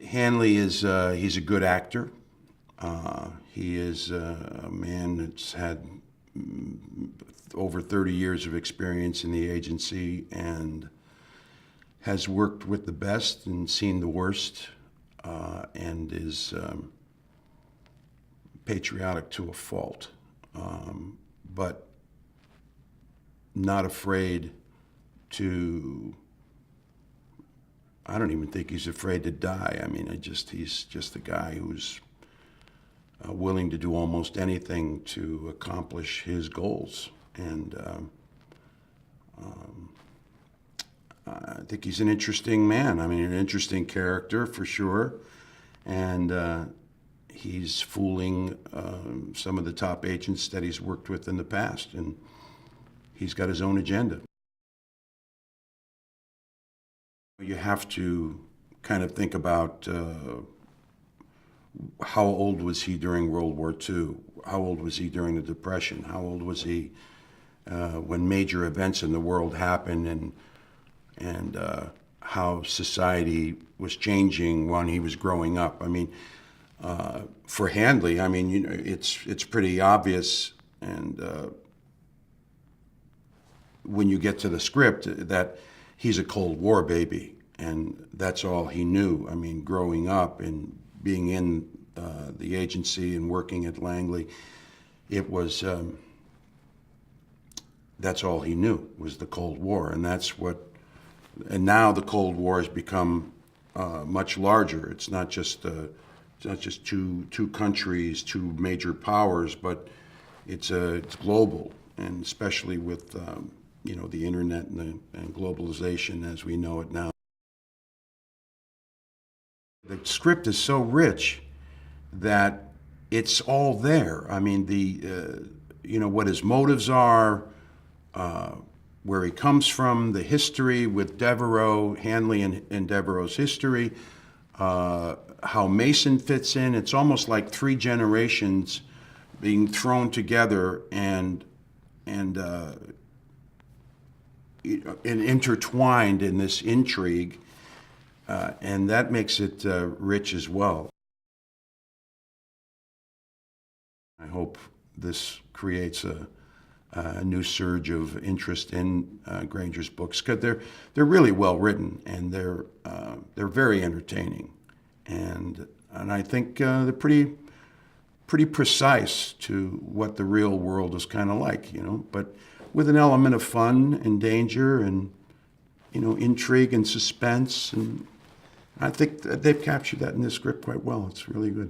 Hanley is he's a good actor. He is a man that's had over 30 years of experience in the agency and has worked with the best and seen the worst, and is patriotic to a fault, but not afraid to, I don't even think he's afraid to die. I mean, he's just a guy who's willing to do almost anything to accomplish his goals. And I think he's an interesting man. I mean, an interesting character for sure. And he's fooling some of the top agents that he's worked with in the past. And he's got his own agenda. You have to kind of think about how old was he during World War II? How old was he during the Depression? How old was he when major events in the world happened, and how society was changing when he was growing up? I mean, for Hanley, I mean, you know, it's pretty obvious, and when you get to the script, that he's a Cold War baby, and that's all he knew. I mean, growing up and being in the agency and working at Langley, it was, that's all he knew was the Cold War, and that's what, and now the Cold War has become much larger. It's not just two countries, two major powers, but it's global, and especially with you know, the internet and globalization as we know it now. The script is so rich that it's all there. I mean, you know, what his motives are, where he comes from, the history with Devereaux, Hanley and Devereaux's history, how Mason fits in. It's almost like three generations being thrown together and intertwined in this intrigue, and that makes it rich as well. I hope this creates a new surge of interest in Granger's books, because they're really well written, and they're very entertaining, and I think they're pretty precise to what the real world is kind of like, you know, but with an element of fun and danger and, you know, intrigue and suspense, and I think that they've captured that in this script quite well. It's really good.